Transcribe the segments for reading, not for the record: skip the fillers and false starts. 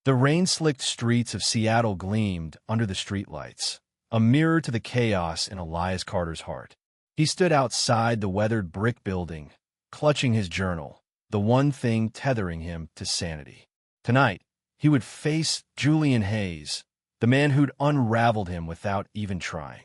The rain-slicked streets of Seattle gleamed under the streetlights, a mirror to the chaos in Elias Carter's heart. He stood outside the weathered brick building, clutching his journal, the one thing tethering him to sanity. Tonight, he would face Julian Hayes, the man who'd unraveled him without even trying.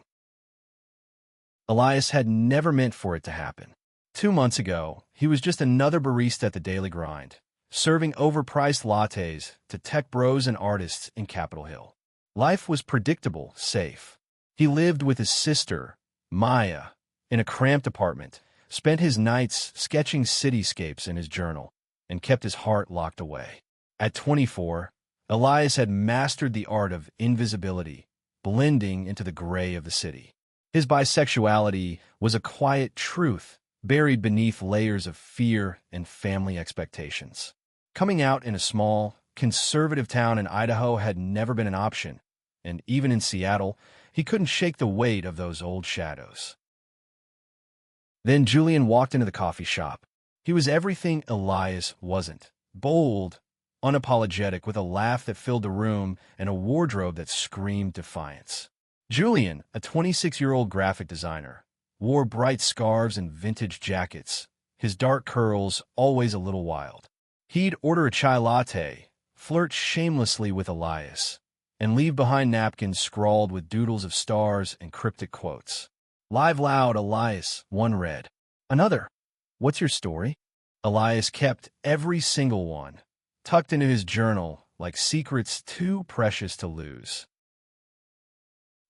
Elias had never meant for it to happen. 2 months ago, he was just another barista at the Daily Grind, serving overpriced lattes to tech bros and artists in Capitol Hill. Life was predictable, safe. He lived with his sister, Maya, in a cramped apartment, spent his nights sketching cityscapes in his journal, and kept his heart locked away. At 24, Elias had mastered the art of invisibility, blending into the gray of the city. His bisexuality was a quiet truth buried beneath layers of fear and family expectations. Coming out in a small, conservative town in Idaho had never been an option, and even in Seattle, he couldn't shake the weight of those old shadows. Then Julian walked into the coffee shop. He was everything Elias wasn't. Bold, unapologetic, with a laugh that filled the room and a wardrobe that screamed defiance. Julian, a 26-year-old graphic designer, wore bright scarves and vintage jackets, his dark curls always a little wild. He'd order a chai latte, flirt shamelessly with Elias, and leave behind napkins scrawled with doodles of stars and cryptic quotes. "Live loud, Elias," one read. Another, "What's your story?" Elias kept every single one, tucked into his journal like secrets too precious to lose.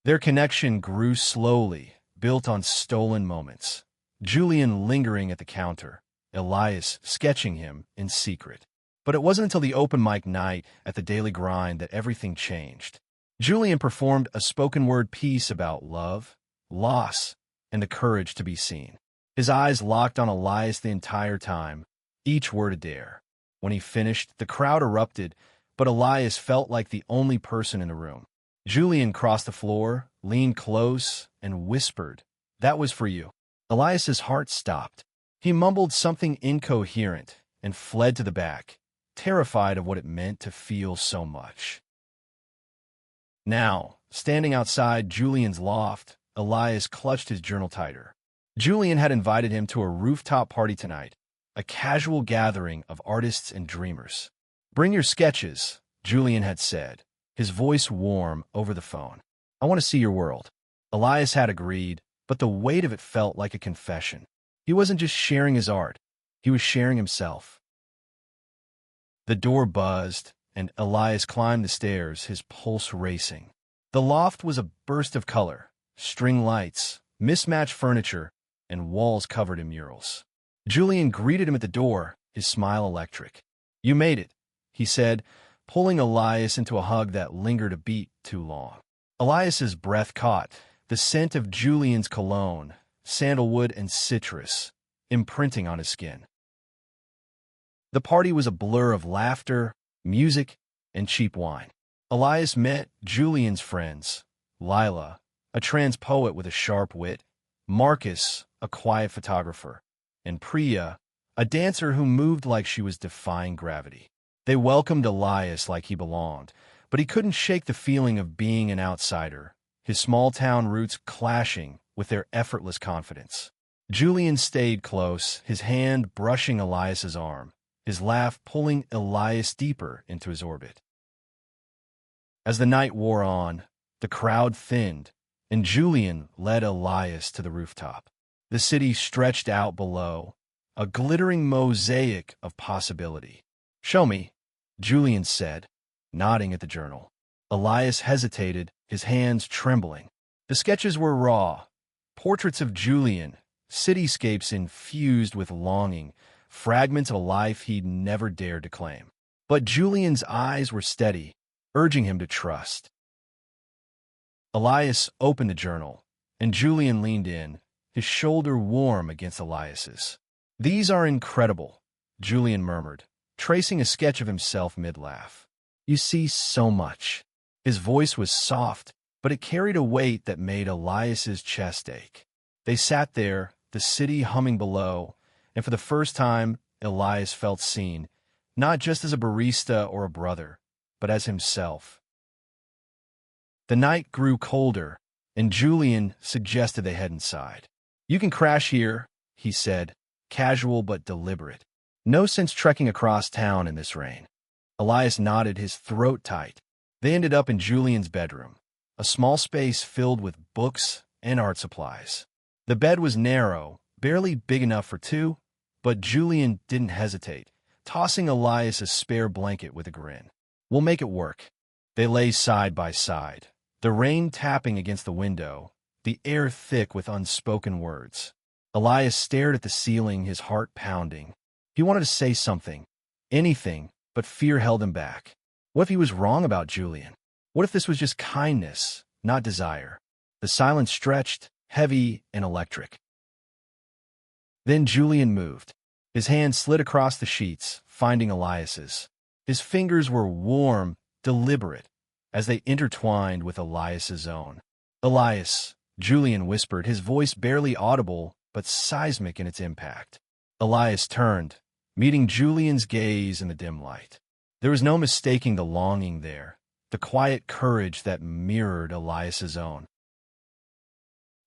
Their connection grew slowly, built on stolen moments. Julian lingering at the counter, Elias sketching him in secret. But it wasn't until the open mic night at the Daily Grind that everything changed. Julian performed a spoken-word piece about love, loss, and the courage to be seen. His eyes locked on Elias the entire time, each word a dare. When he finished, the crowd erupted, but Elias felt like the only person in the room. Julian crossed the floor, leaned close, and whispered, "That was for you." Elias's heart stopped. He mumbled something incoherent and fled to the back, terrified of what it meant to feel so much. Now, standing outside Julian's loft, Elias clutched his journal tighter. Julian had invited him to a rooftop party tonight, a casual gathering of artists and dreamers. "Bring your sketches," Julian had said, his voice warm over the phone. "I want to see your world." Elias had agreed, but the weight of it felt like a confession. He wasn't just sharing his art, he was sharing himself. The door buzzed, and Elias climbed the stairs, his pulse racing. The loft was a burst of color, string lights, mismatched furniture, and walls covered in murals. Julian greeted him at the door, his smile electric. "You made it," he said, pulling Elias into a hug that lingered a beat too long. Elias's breath caught, the scent of Julian's cologne, sandalwood and citrus, imprinting on his skin. The party was a blur of laughter, music, and cheap wine. Elias met Julian's friends, Lila, a trans poet with a sharp wit, Marcus, a quiet photographer, and Priya, a dancer who moved like she was defying gravity. They welcomed Elias like he belonged, but he couldn't shake the feeling of being an outsider, his small-town roots clashing with their effortless confidence. Julian stayed close, his hand brushing Elias's arm, his laugh pulling Elias deeper into his orbit. As the night wore on, the crowd thinned, and Julian led Elias to the rooftop. The city stretched out below, a glittering mosaic of possibility. "Show me," Julian said, nodding at the journal. Elias hesitated, his hands trembling. The sketches were raw, portraits of Julian, cityscapes infused with longing, fragments of a life he'd never dared to claim. But Julian's eyes were steady, urging him to trust. Elias opened the journal, and Julian leaned in, his shoulder warm against Elias's. "These are incredible," Julian murmured, tracing a sketch of himself mid-laugh. "You see so much." His voice was soft, but it carried a weight that made Elias's chest ache. They sat there, the city humming below, and for the first time, Elias felt seen, not just as a barista or a brother, but as himself. The night grew colder, and Julian suggested they head inside. "You can crash here," he said, casual but deliberate. "No sense trekking across town in this rain." Elias nodded, his throat tight. They ended up in Julian's bedroom, a small space filled with books and art supplies. The bed was narrow, barely big enough for two, but Julian didn't hesitate, tossing Elias a spare blanket with a grin. "We'll make it work." They lay side by side, the rain tapping against the window, the air thick with unspoken words. Elias stared at the ceiling, his heart pounding. He wanted to say something, anything, but fear held him back. What if he was wrong about Julian? What if this was just kindness, not desire? The silence stretched, heavy and electric. Then Julian moved. His hand slid across the sheets, finding Elias's. His fingers were warm, deliberate, as they intertwined with Elias's own. "Elias," Julian whispered, his voice barely audible but seismic in its impact. Elias turned, meeting Julian's gaze in the dim light. There was no mistaking the longing there, the quiet courage that mirrored Elias's own.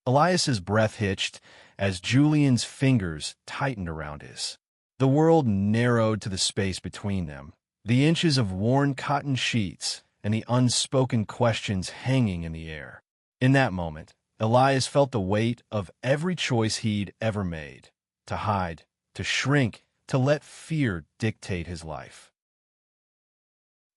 Elias's breath hitched as Julian's fingers tightened around his. The world narrowed to the space between them, the inches of worn cotton sheets and the unspoken questions hanging in the air. In that moment, Elias felt the weight of every choice he'd ever made, to hide, to shrink, to let fear dictate his life.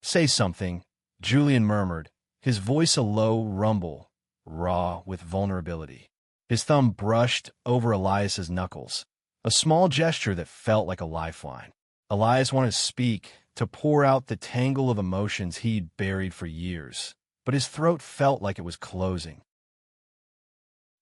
"Say something," Julian murmured, his voice a low rumble, raw with vulnerability. His thumb brushed over Elias's knuckles, a small gesture that felt like a lifeline. Elias wanted to speak, to pour out the tangle of emotions he'd buried for years, but his throat felt like it was closing.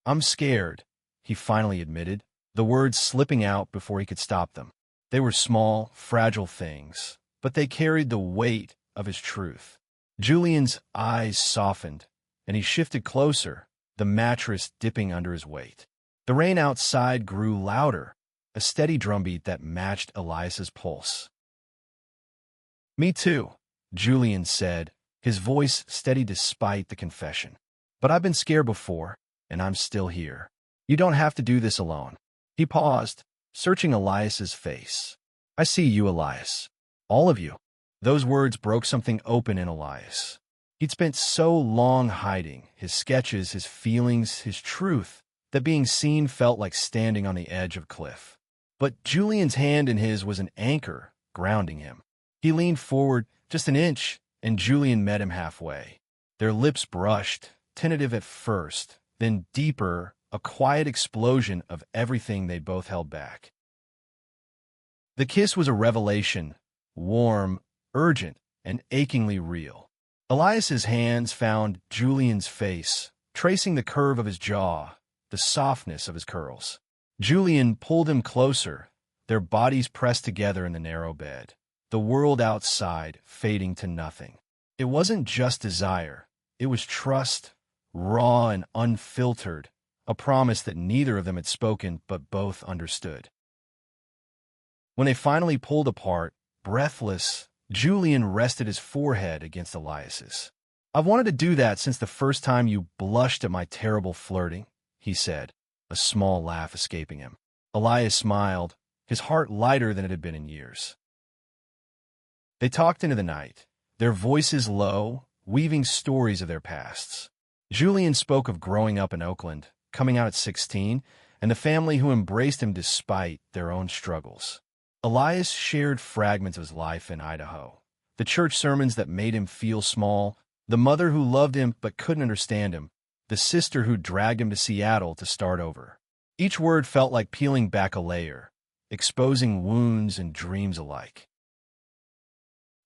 "I'm scared," he finally admitted, the words slipping out before he could stop them. They were small, fragile things, but they carried the weight of his truth. Julian's eyes softened, and he shifted closer, the mattress dipping under his weight. The rain outside grew louder, a steady drumbeat that matched Elias's pulse. "Me too," Julian said, his voice steady despite the confession. "But I've been scared before, and I'm still here. You don't have to do this alone." He paused, searching Elias's face. "I see you, Elias. All of you." Those words broke something open in Elias. He'd spent so long hiding, his sketches, his feelings, his truth, that being seen felt like standing on the edge of a cliff. But Julian's hand in his was an anchor, grounding him. He leaned forward just an inch, and Julian met him halfway. Their lips brushed, tentative at first, then deeper, a quiet explosion of everything they both held back. The kiss was a revelation, warm, urgent, and achingly real. Elias's hands found Julian's face, tracing the curve of his jaw, the softness of his curls. Julian pulled him closer, their bodies pressed together in the narrow bed, the world outside fading to nothing. It wasn't just desire, it was trust, raw and unfiltered, a promise that neither of them had spoken but both understood. When they finally pulled apart, breathless, Julian rested his forehead against Elias's. "I've wanted to do that since the first time you blushed at my terrible flirting," he said, a small laugh escaping him. Elias smiled, his heart lighter than it had been in years. They talked into the night, their voices low, weaving stories of their pasts. Julian spoke of growing up in Oakland, coming out at 16, and the family who embraced him despite their own struggles. Elias shared fragments of his life in Idaho, the church sermons that made him feel small, the mother who loved him but couldn't understand him, the sister who dragged him to Seattle to start over. Each word felt like peeling back a layer, exposing wounds and dreams alike.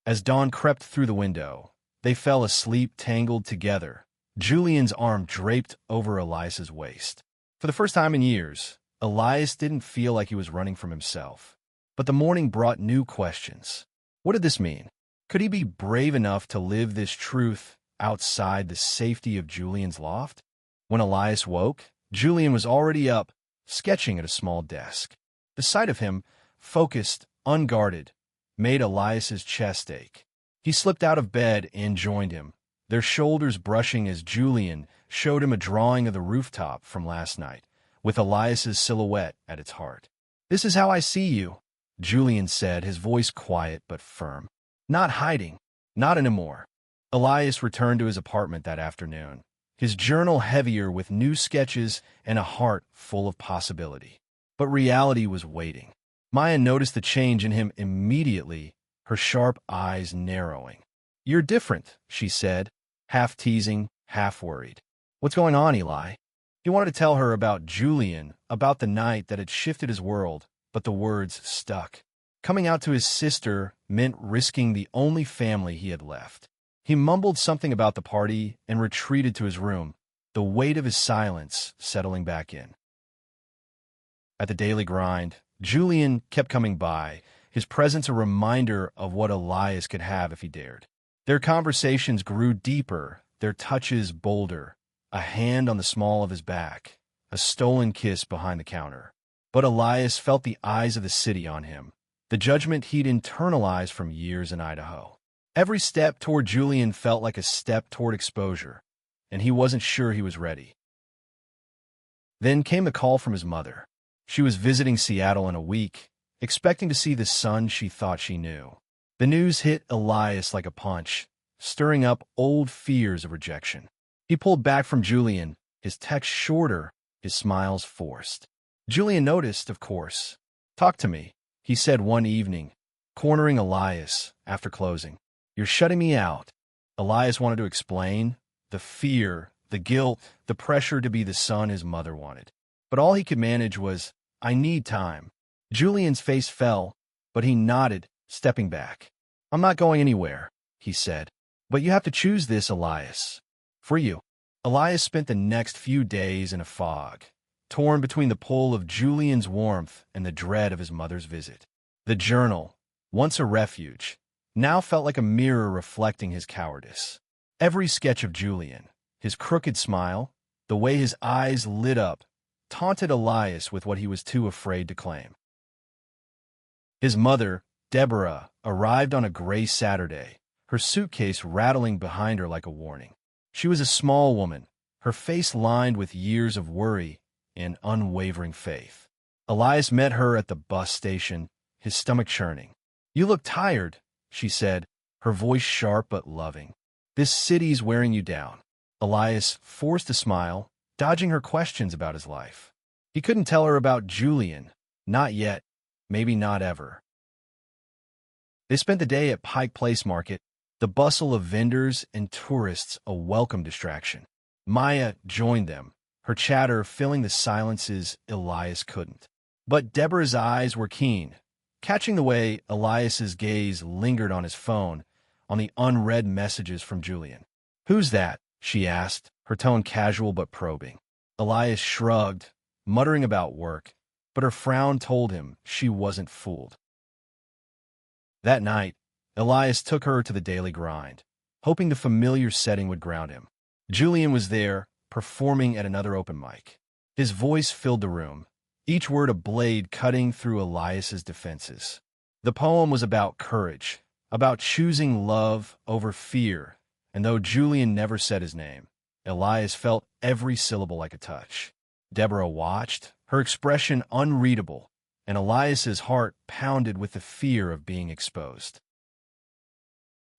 As dawn crept through the window, they fell asleep tangled together, Julian's arm draped over Elias's waist. For the first time in years, Elias didn't feel like he was running from himself. But the morning brought new questions. What did this mean? Could he be brave enough to live this truth outside the safety of Julian's loft? When Elias woke, Julian was already up, sketching at a small desk. The sight of him, focused, unguarded, made Elias's chest ache. He slipped out of bed and joined him, their shoulders brushing as Julian showed him a drawing of the rooftop from last night, with Elias's silhouette at its heart. "This is how I see you," Julian said, his voice quiet but firm. "Not hiding. Not anymore." Elias returned to his apartment that afternoon, his journal heavier with new sketches and a heart full of possibility. But reality was waiting. Maya noticed the change in him immediately, her sharp eyes narrowing. "You're different," she said, half teasing, half worried. "What's going on, Eli?" He wanted to tell her about Julian, about the night that had shifted his world, but the words stuck. Coming out to his sister meant risking the only family he had left. He mumbled something about the party and retreated to his room, the weight of his silence settling back in. At the daily grind, Julian kept coming by, his presence a reminder of what Elias could have if he dared. Their conversations grew deeper, their touches bolder, a hand on the small of his back, a stolen kiss behind the counter. But Elias felt the eyes of the city on him, the judgment he'd internalized from years in Idaho. Every step toward Julian felt like a step toward exposure, and he wasn't sure he was ready. Then came the call from his mother. She was visiting Seattle in a week, expecting to see the son she thought she knew. The news hit Elias like a punch, stirring up old fears of rejection. He pulled back from Julian, his text shorter, his smiles forced. Julian noticed, of course. "Talk to me," he said one evening, cornering Elias after closing. "You're shutting me out." Elias wanted to explain the fear, the guilt, the pressure to be the son his mother wanted. But all he could manage was, "I need time." Julian's face fell, but he nodded, stepping back. "I'm not going anywhere," he said. "But you have to choose this, Elias. For you." Elias spent the next few days in a fog, torn between the pull of Julian's warmth and the dread of his mother's visit. The journal, once a refuge, now felt like a mirror reflecting his cowardice. Every sketch of Julian, his crooked smile, the way his eyes lit up, taunted Elias with what he was too afraid to claim. His mother, Deborah, arrived on a gray Saturday, her suitcase rattling behind her like a warning. She was a small woman, her face lined with years of worry and unwavering faith. Elias met her at the bus station, his stomach churning. "You look tired," she said, her voice sharp but loving. "This city's wearing you down." Elias forced a smile, dodging her questions about his life. He couldn't tell her about Julian. Not yet. Maybe not ever. They spent the day at Pike Place Market, the bustle of vendors and tourists a welcome distraction. Maya joined them, her chatter filling the silences Elias couldn't. But Deborah's eyes were keen, catching the way Elias's gaze lingered on his phone, on the unread messages from Julian. "Who's that?" she asked, her tone casual but probing. Elias shrugged, muttering about work, but her frown told him she wasn't fooled. That night, Elias took her to the daily grind, hoping the familiar setting would ground him. Julian was there, performing at another open mic. His voice filled the room, each word a blade cutting through Elias's defenses. The poem was about courage, about choosing love over fear, and though Julian never said his name, Elias felt every syllable like a touch. Deborah watched, her expression unreadable, and Elias's heart pounded with the fear of being exposed.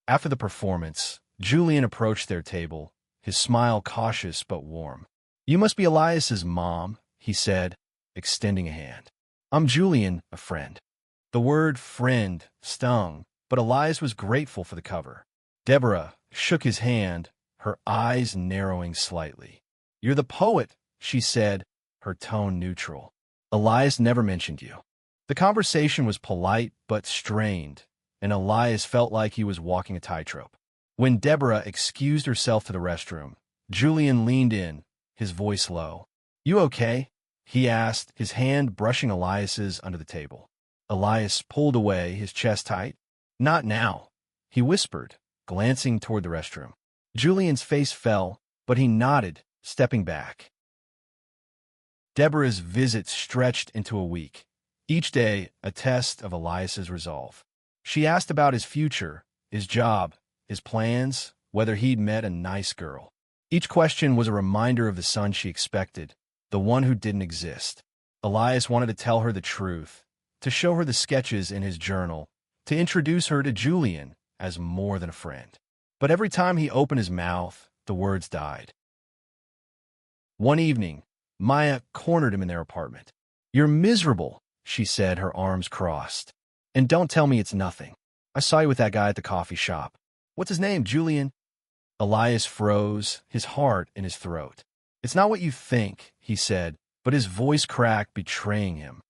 After the performance, Julian approached their table, his smile cautious but warm. "You must be Elias's mom," he said, extending a hand. "I'm Julian, a friend." The word friend stung, but Elias was grateful for the cover. Deborah shook his hand, her eyes narrowing slightly. "You're the poet," she said, her tone neutral. "Elias never mentioned you." The conversation was polite but strained, and Elias felt like he was walking a tightrope. When Deborah excused herself to the restroom, Julian leaned in, his voice low. "You okay?" he asked, his hand brushing Elias's under the table. Elias pulled away, his chest tight. "Not now," he whispered, glancing toward the restroom. Julian's face fell, but he nodded, stepping back. Deborah's visit stretched into a week, each day a test of Elias's resolve. She asked about his future, his job, his plans, whether he'd met a nice girl. Each question was a reminder of the son she expected, the one who didn't exist. Elias wanted to tell her the truth, to show her the sketches in his journal, to introduce her to Julian as more than a friend. But every time he opened his mouth, the words died. One evening, Maya cornered him in their apartment. "You're miserable," she said, her arms crossed. "And don't tell me it's nothing. I saw you with that guy at the coffee shop. What's his name, Julian?" Elias froze, his heart in his throat. "It's not what you think," he said, but his voice cracked, betraying him.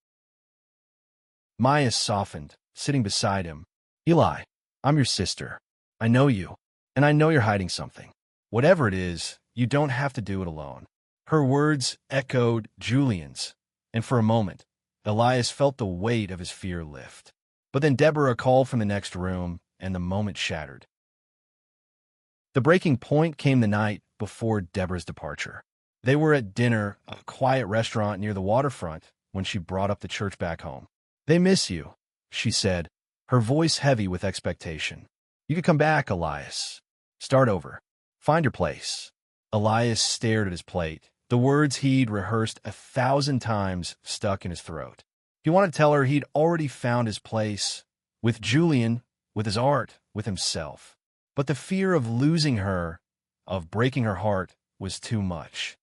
Maya softened, sitting beside him. "Eli, I'm your sister. I know you, and I know you're hiding something. Whatever it is, you don't have to do it alone." Her words echoed Julian's, and for a moment, Elias felt the weight of his fear lift. But then Deborah called from the next room, and the moment shattered. The breaking point came the night before Deborah's departure. They were at dinner at a quiet restaurant near the waterfront when she brought up the church back home. "They miss you," she said, her voice heavy with expectation. "You could come back, Elias. Start over. Find your place." Elias stared at his plate, the words he'd rehearsed 1,000 times stuck in his throat. He wanted to tell her he'd already found his place, with Julian, with his art, with himself. But the fear of losing her, of breaking her heart, was too much.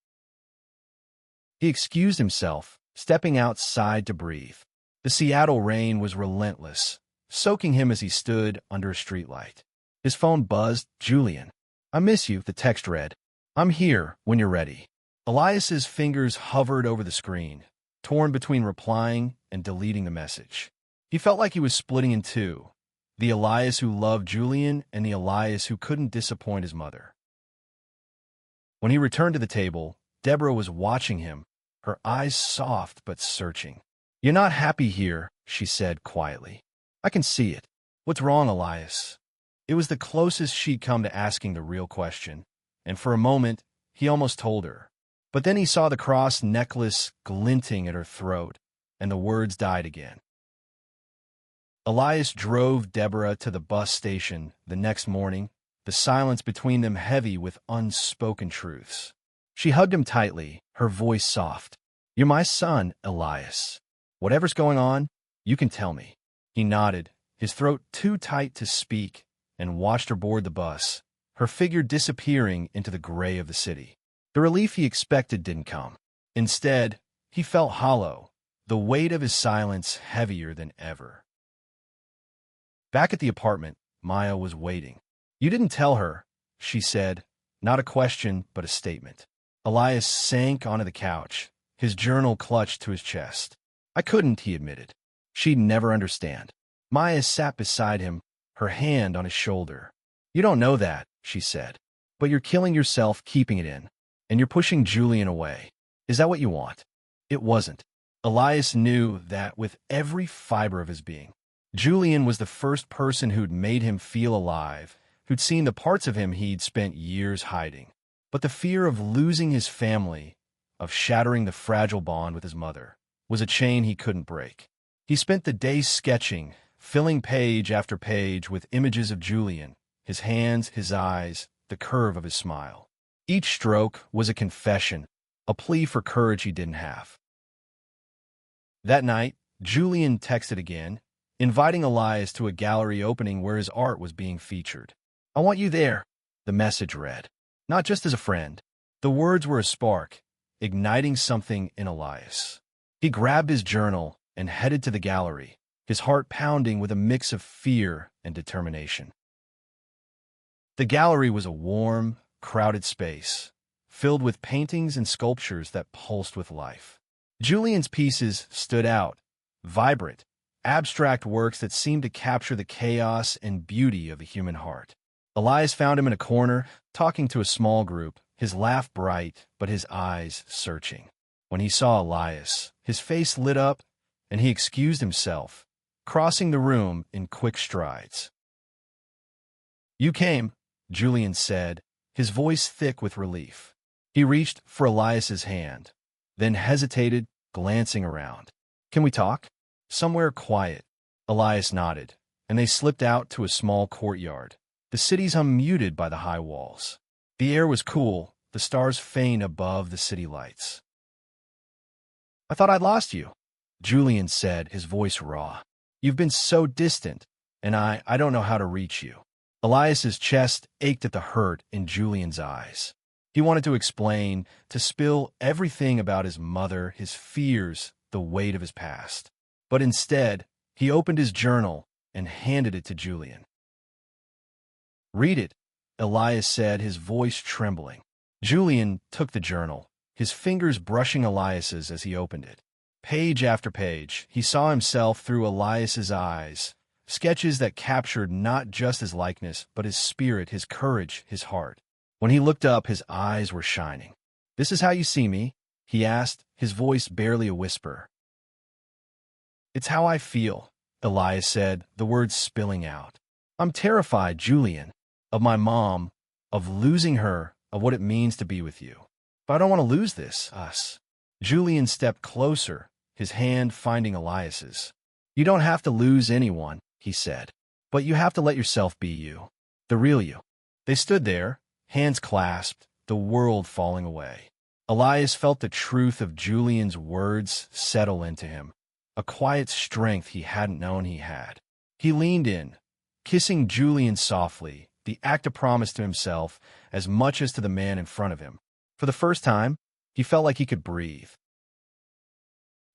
He excused himself, stepping outside to breathe. The Seattle rain was relentless, soaking him as he stood under a streetlight. His phone buzzed. "Julian, I miss you," the text read. "I'm here when you're ready." Elias's fingers hovered over the screen, torn between replying and deleting the message. He felt like he was splitting in two, the Elias who loved Julian and the Elias who couldn't disappoint his mother. When he returned to the table, Deborah was watching him, her eyes soft but searching. "You're not happy here," she said quietly. "I can see it. What's wrong, Elias?" It was the closest she'd come to asking the real question, and for a moment, he almost told her. But then he saw the cross necklace glinting at her throat, and the words died again. Elias drove Deborah to the bus station the next morning, the silence between them heavy with unspoken truths. She hugged him tightly, her voice soft. "You're my son, Elias. Whatever's going on, you can tell me." He nodded, his throat too tight to speak, and watched her board the bus, her figure disappearing into the gray of the city. The relief he expected didn't come. Instead, he felt hollow, the weight of his silence heavier than ever. Back at the apartment, Maya was waiting. "You didn't tell her," she said, not a question but a statement. Elias sank onto the couch, his journal clutched to his chest. "I couldn't," he admitted. She'd never understand. Maya sat beside him, her hand on his shoulder. "You don't know that," she said, "but you're killing yourself keeping it in. And you're pushing Julian away. Is that what you want?" It wasn't. Elias knew that with every fiber of his being. Julian was the first person who'd made him feel alive, who'd seen the parts of him he'd spent years hiding. But the fear of losing his family, of shattering the fragile bond with his mother, was a chain he couldn't break. He spent the day sketching, filling page after page with images of Julian, his hands, his eyes, the curve of his smile. Each stroke was a confession, a plea for courage he didn't have. That night, Julian texted again, inviting Elias to a gallery opening where his art was being featured. "I want you there," the message read. Not just as a friend. The words were a spark, igniting something in Elias. He grabbed his journal and headed to the gallery, his heart pounding with a mix of fear and determination. The gallery was a warm, crowded space, filled with paintings and sculptures that pulsed with life. Julian's pieces stood out, vibrant, abstract works that seemed to capture the chaos and beauty of the human heart. Elias found him in a corner, talking to a small group, his laugh bright, but his eyes searching. When he saw Elias, his face lit up, and he excused himself, crossing the room in quick strides. "You came," Julian said, his voice thick with relief. He reached for Elias's hand, then hesitated, glancing around. "Can we talk?" "Somewhere quiet." Elias nodded, and they slipped out to a small courtyard. The city's unmuted by the high walls. The air was cool, the stars faint above the city lights. "I thought I'd lost you," Julian said, his voice raw. "You've been so distant, and I don't know how to reach you." Elias's chest ached at the hurt in Julian's eyes. He wanted to explain, to spill everything about his mother, his fears, the weight of his past. But instead, he opened his journal and handed it to Julian. "Read it," Elias said, his voice trembling. Julian took the journal, his fingers brushing Elias's as he opened it. Page after page, he saw himself through Elias's eyes, sketches that captured not just his likeness, but his spirit, his courage, his heart. When he looked up, his eyes were shining. "This is how you see me?" he asked, his voice barely a whisper. "It's how I feel," Elias said, the words spilling out. "I'm terrified, Julian, of my mom, of losing her, of what it means to be with you. But I don't want to lose us." Julian stepped closer, his hand finding Elias's. "You don't have to lose anyone," he said, "but you have to let yourself be you, the real you." They stood there, hands clasped, the world falling away. Elias felt the truth of Julian's words settle into him, a quiet strength he hadn't known he had. He leaned in, kissing Julian softly, the act of promise to himself as much as to the man in front of him. For the first time, he felt like he could breathe.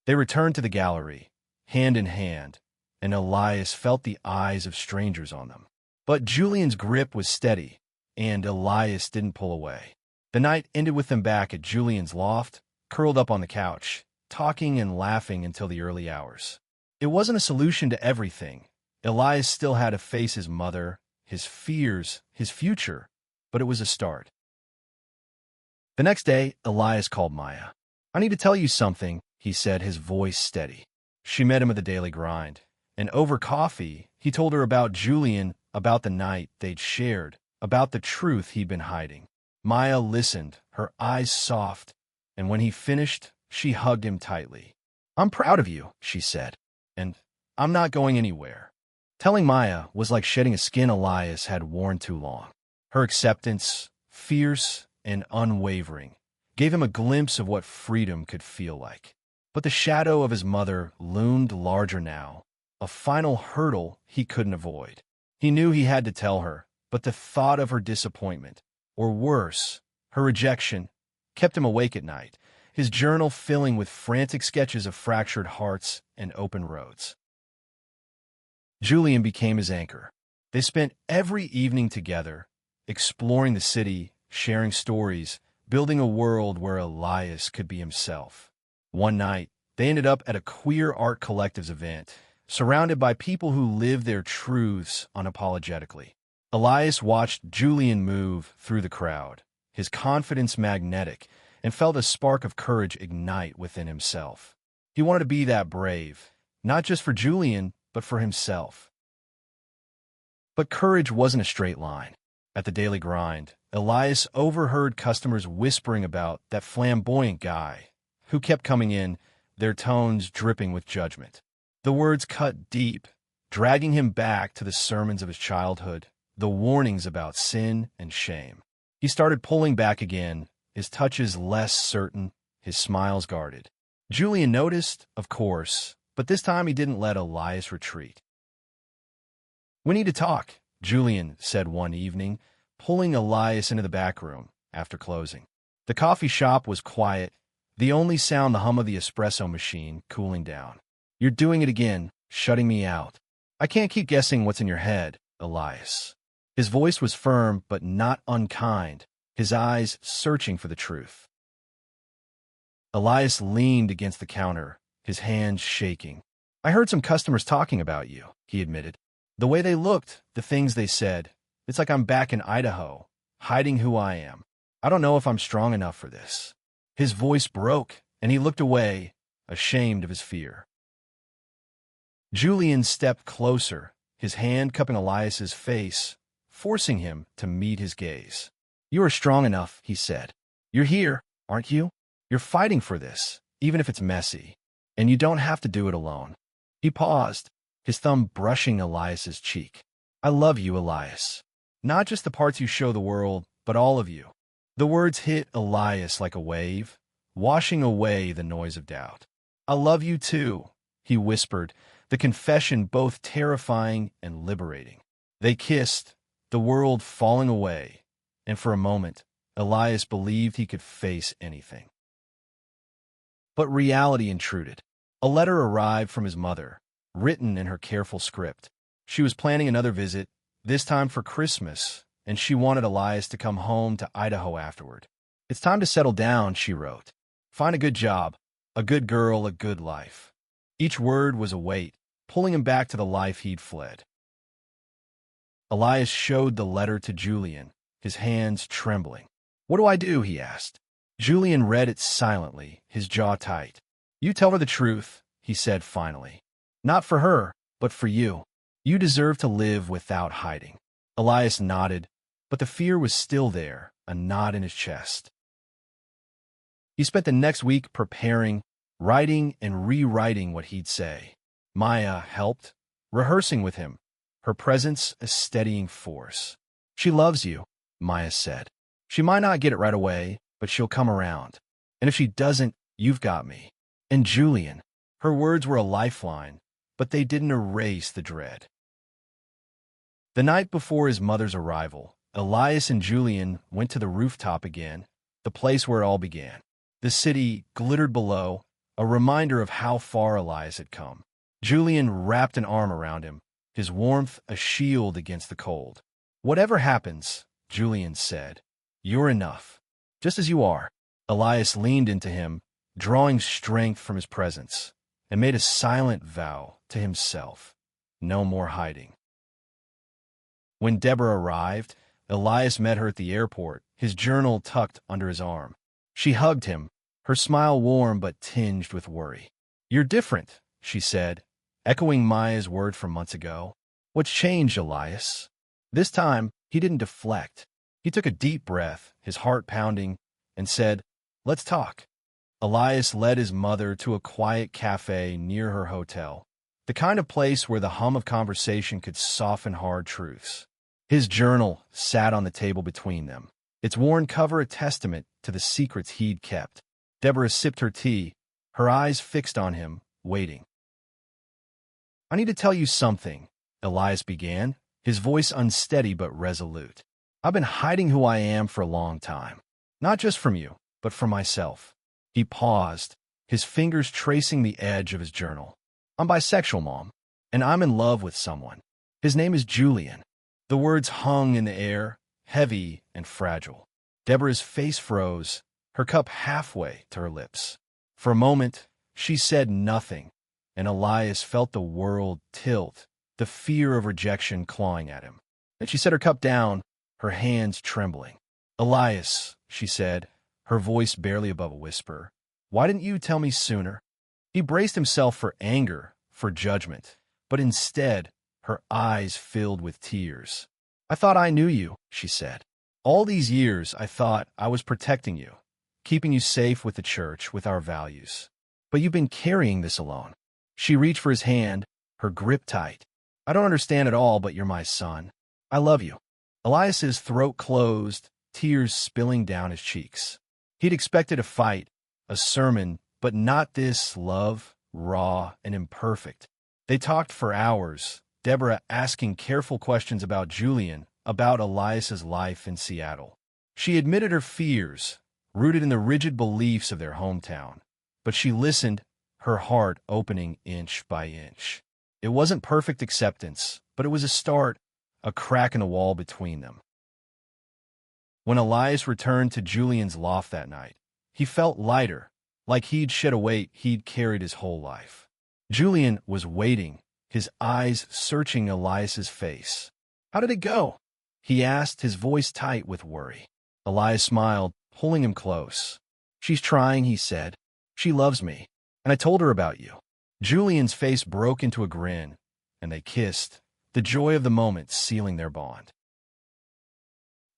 They returned to the gallery, hand in hand, and Elias felt the eyes of strangers on them. But Julian's grip was steady, and Elias didn't pull away. The night ended with them back at Julian's loft, curled up on the couch, talking and laughing until the early hours. It wasn't a solution to everything. Elias still had to face his mother, his fears, his future, but it was a start. The next day, Elias called Maya. "I need to tell you something," he said, his voice steady. She met him at the daily grind, and over coffee, he told her about Julian, about the night they'd shared, about the truth he'd been hiding. Maya listened, her eyes soft, and when he finished, she hugged him tightly. "I'm proud of you," she said, "and I'm not going anywhere." Telling Maya was like shedding a skin Elias had worn too long. Her acceptance, fierce and unwavering, gave him a glimpse of what freedom could feel like. But the shadow of his mother loomed larger now, a final hurdle he couldn't avoid. He knew he had to tell her, but the thought of her disappointment, or worse, her rejection, kept him awake at night, his journal filling with frantic sketches of fractured hearts and open roads. Julian became his anchor. They spent every evening together, exploring the city, sharing stories, building a world where Elias could be himself. One night, they ended up at a queer art collective's event, surrounded by people who lived their truths unapologetically. Elias watched Julian move through the crowd, his confidence magnetic, and felt a spark of courage ignite within himself. He wanted to be that brave, not just for Julian, but for himself. But courage wasn't a straight line. At the daily grind, Elias overheard customers whispering about that flamboyant guy who kept coming in, their tones dripping with judgment. The words cut deep, dragging him back to the sermons of his childhood, the warnings about sin and shame. He started pulling back again, his touches less certain, his smiles guarded. Julian noticed, of course, but this time he didn't let Elias retreat. "We need to talk," Julian said one evening, pulling Elias into the back room after closing. The coffee shop was quiet, the only sound the hum of the espresso machine cooling down. "You're doing it again, shutting me out. I can't keep guessing what's in your head, Elias." His voice was firm but not unkind, his eyes searching for the truth. Elias leaned against the counter, his hands shaking. "I heard some customers talking about you," he admitted. "The way they looked, the things they said, it's like I'm back in Idaho, hiding who I am. I don't know if I'm strong enough for this." His voice broke, and he looked away, ashamed of his fear. Julian stepped closer, his hand cupping Elias's face, forcing him to meet his gaze. "You are strong enough," he said. "You're here, aren't you? You're fighting for this, even if it's messy. And you don't have to do it alone." He paused, his thumb brushing Elias's cheek. I love you, Elias. Not just the parts you show the world, but all of you. The words hit Elias like a wave, washing away the noise of doubt. I love you too, he whispered, the confession both terrifying and liberating. They kissed, the world falling away, and for a moment, Elias believed he could face anything. But reality intruded. A letter arrived from his mother, written in her careful script. She was planning another visit, this time for Christmas, and she wanted Elias to come home to Idaho afterward. It's time to settle down, she wrote. Find a good job, a good girl, a good life. Each word was a weight, pulling him back to the life he'd fled. Elias showed the letter to Julian, his hands trembling. What do I do? He asked. Julian read it silently, his jaw tight. You tell her the truth, he said finally. Not for her, but for you. You deserve to live without hiding. Elias nodded, but the fear was still there, a knot in his chest. He spent the next week preparing, writing and rewriting what he'd say. Maya helped, rehearsing with him, her presence a steadying force. She loves you, Maya said. She might not get it right away, but she'll come around. And if she doesn't, you've got me. And Julian, her words were a lifeline, but they didn't erase the dread. The night before his mother's arrival, Elias and Julian went to the rooftop again, the place where it all began. The city glittered below, a reminder of how far Elias had come. Julian wrapped an arm around him, his warmth a shield against the cold. Whatever happens, Julian said, you're enough. Just as you are. Elias leaned into him, drawing strength from his presence, and made a silent vow to himself. No more hiding. When Deborah arrived, Elias met her at the airport, his journal tucked under his arm. She hugged him, her smile warm but tinged with worry. You're different, she said, echoing Maya's word from months ago. What's changed, Elias? This time, he didn't deflect. He took a deep breath, his heart pounding, and said, let's talk. Elias led his mother to a quiet cafe near her hotel, the kind of place where the hum of conversation could soften hard truths. His journal sat on the table between them, its worn cover a testament to the secrets he'd kept. Deborah sipped her tea, her eyes fixed on him, waiting. I need to tell you something, Elias began, his voice unsteady but resolute. I've been hiding who I am for a long time. Not just from you, but from myself. He paused, his fingers tracing the edge of his journal. I'm bisexual, Mom, and I'm in love with someone. His name is Julian. The words hung in the air, heavy and fragile. Deborah's face froze, her cup halfway to her lips. For a moment, she said nothing, and Elias felt the world tilt, the fear of rejection clawing at him. Then she set her cup down, her hands trembling. Elias, she said, her voice barely above a whisper, why didn't you tell me sooner? He braced himself for anger, for judgment, but instead, her eyes filled with tears. I thought I knew you, she said. All these years, I thought I was protecting you, keeping you safe with the church, with our values. But you've been carrying this alone. She reached for his hand, her grip tight. I don't understand at all, but you're my son. I love you. Elias's throat closed, tears spilling down his cheeks. He'd expected a fight, a sermon, but not this love, raw and imperfect. They talked for hours, Deborah asking careful questions about Julian, about Elias's life in Seattle. She admitted her fears, rooted in the rigid beliefs of their hometown. But she listened, her heart opening inch by inch. It wasn't perfect acceptance, but it was a start, a crack in the wall between them. When Elias returned to Julian's loft that night, he felt lighter, like he'd shed a weight he'd carried his whole life. Julian was waiting, his eyes searching Elias's face. How did it go? He asked, his voice tight with worry. Elias smiled, pulling him close. She's trying, he said. She loves me, and I told her about you. Julian's face broke into a grin, and they kissed, the joy of the moment sealing their bond.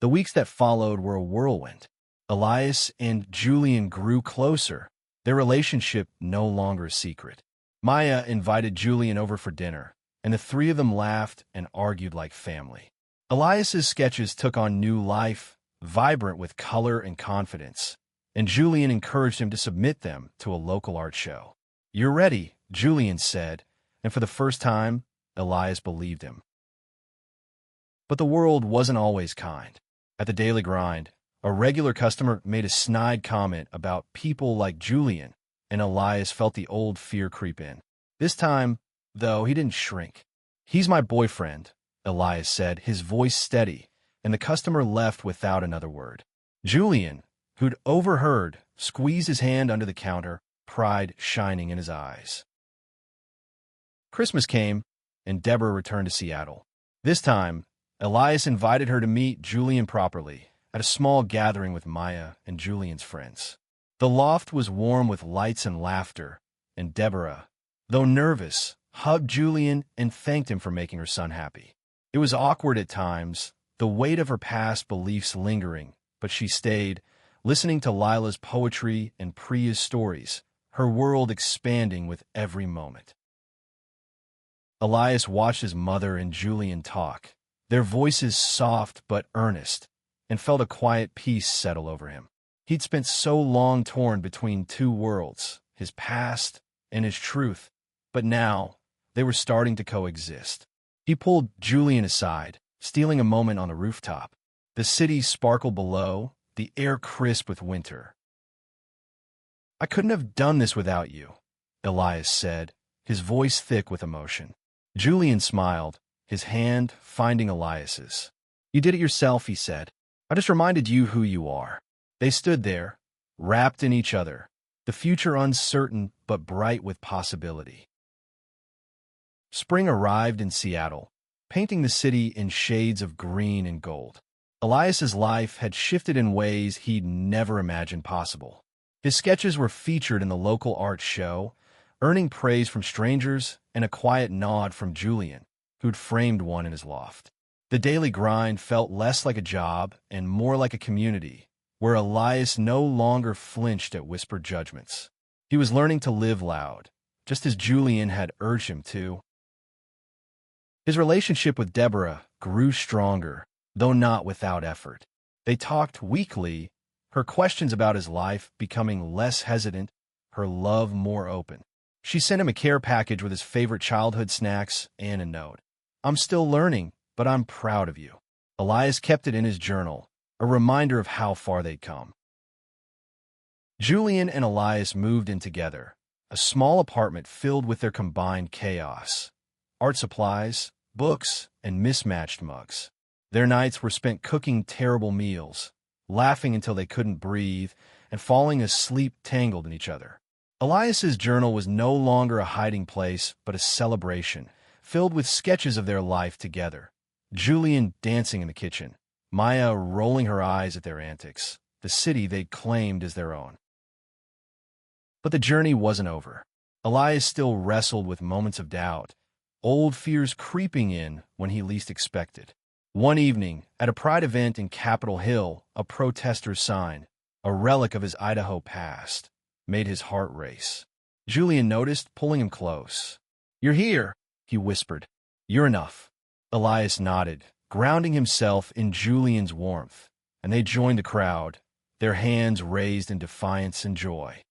The weeks that followed were a whirlwind. Elias and Julian grew closer, their relationship no longer a secret. Maya invited Julian over for dinner, and the three of them laughed and argued like family. Elias's sketches took on new life, vibrant with color and confidence, and Julian encouraged him to submit them to a local art show. "You're ready," Julian said, and for the first time, Elias believed him. But the world wasn't always kind. At the Daily Grind, a regular customer made a snide comment about people like Julian, and Elias felt the old fear creep in. This time, though, he didn't shrink. "He's my boyfriend," Elias said, his voice steady, and the customer left without another word. Julian, who'd overheard, squeezed his hand under the counter, pride shining in his eyes. Christmas came, and Deborah returned to Seattle. This time, Elias invited her to meet Julian properly at a small gathering with Maya and Julian's friends. The loft was warm with lights and laughter, and Deborah, though nervous, hugged Julian and thanked him for making her son happy. It was awkward at times, the weight of her past beliefs lingering, but she stayed, listening to Lila's poetry and Priya's stories, her world expanding with every moment. Elias watched his mother and Julian talk, their voices soft but earnest, and felt a quiet peace settle over him. He'd spent so long torn between two worlds, his past and his truth, but now they were starting to coexist. He pulled Julian aside, stealing a moment on the rooftop. The city sparkled below, the air crisp with winter. "I couldn't have done this without you," Elias said, his voice thick with emotion. Julian smiled, his hand finding Elias's. "You did it yourself," he said. "I just reminded you who you are." They stood there, wrapped in each other, the future uncertain but bright with possibility. Spring arrived in Seattle, painting the city in shades of green and gold. Elias's life had shifted in ways he'd never imagined possible. His sketches were featured in the local art show, earning praise from strangers and a quiet nod from Julian, who'd framed one in his loft. The Daily Grind felt less like a job and more like a community, where Elias no longer flinched at whispered judgments. He was learning to live loud, just as Julian had urged him to. His relationship with Deborah grew stronger, though not without effort. They talked weekly, her questions about his life becoming less hesitant, her love more open. She sent him a care package with his favorite childhood snacks and a note. "I'm still learning, but I'm proud of you." Elias kept it in his journal, a reminder of how far they'd come. Julian and Elias moved in together, a small apartment filled with their combined chaos. Art supplies, books, and mismatched mugs. Their nights were spent cooking terrible meals, laughing until they couldn't breathe, and falling asleep tangled in each other. Elias's journal was no longer a hiding place, but a celebration, filled with sketches of their life together. Julian dancing in the kitchen, Maya rolling her eyes at their antics, the city they'd claimed as their own. But the journey wasn't over. Elias still wrestled with moments of doubt, old fears creeping in when he least expected. One evening, at a pride event in Capitol Hill, a protester's sign, a relic of his Idaho past, made his heart race. Julian noticed, pulling him close. "You're here," he whispered. "You're enough." Elias nodded, grounding himself in Julian's warmth, and they joined the crowd, their hands raised in defiance and joy.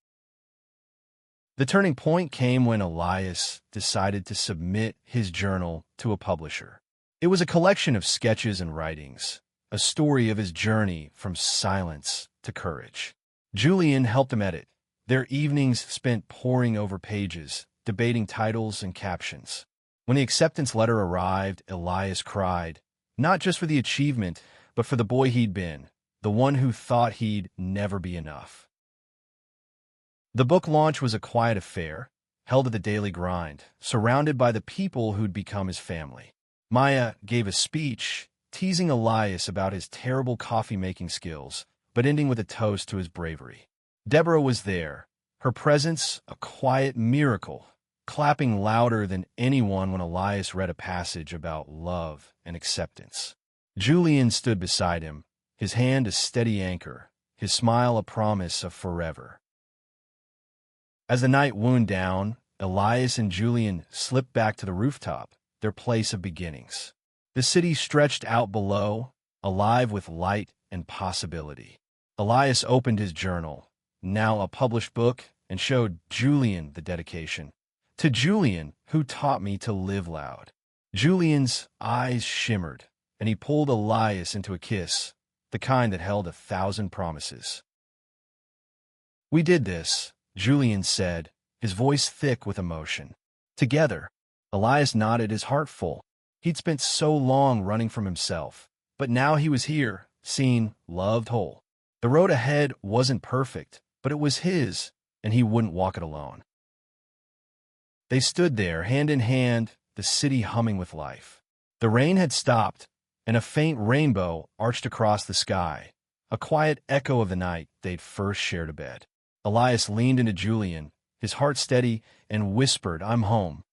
The turning point came when Elias decided to submit his journal to a publisher. It was a collection of sketches and writings, a story of his journey from silence to courage. Julian helped him edit, their evenings spent poring over pages, debating titles and captions. When the acceptance letter arrived, Elias cried, not just for the achievement, but for the boy he'd been, the one who thought he'd never be enough. The book launch was a quiet affair, held at the Daily Grind, surrounded by the people who'd become his family. Maya gave a speech, teasing Elias about his terrible coffee-making skills, but ending with a toast to his bravery. Deborah was there, her presence a quiet miracle, clapping louder than anyone when Elias read a passage about love and acceptance. Julian stood beside him, his hand a steady anchor, his smile a promise of forever. As the night wound down, Elias and Julian slipped back to the rooftop, their place of beginnings. The city stretched out below, alive with light and possibility. Elias opened his journal, now a published book, and showed Julian the dedication. To Julian, who taught me to live loud. Julian's eyes shimmered, and he pulled Elias into a kiss, the kind that held 1,000 promises. "We did this," Julian said, his voice thick with emotion. "Together." Elias nodded, his heart full. He'd spent so long running from himself, but now he was here, seen, loved whole. The road ahead wasn't perfect, but it was his, and he wouldn't walk it alone. They stood there, hand in hand, the city humming with life. The rain had stopped, and a faint rainbow arched across the sky, a quiet echo of the night they'd first shared a bed. Elias leaned into Julian, his heart steady, and whispered, "I'm home."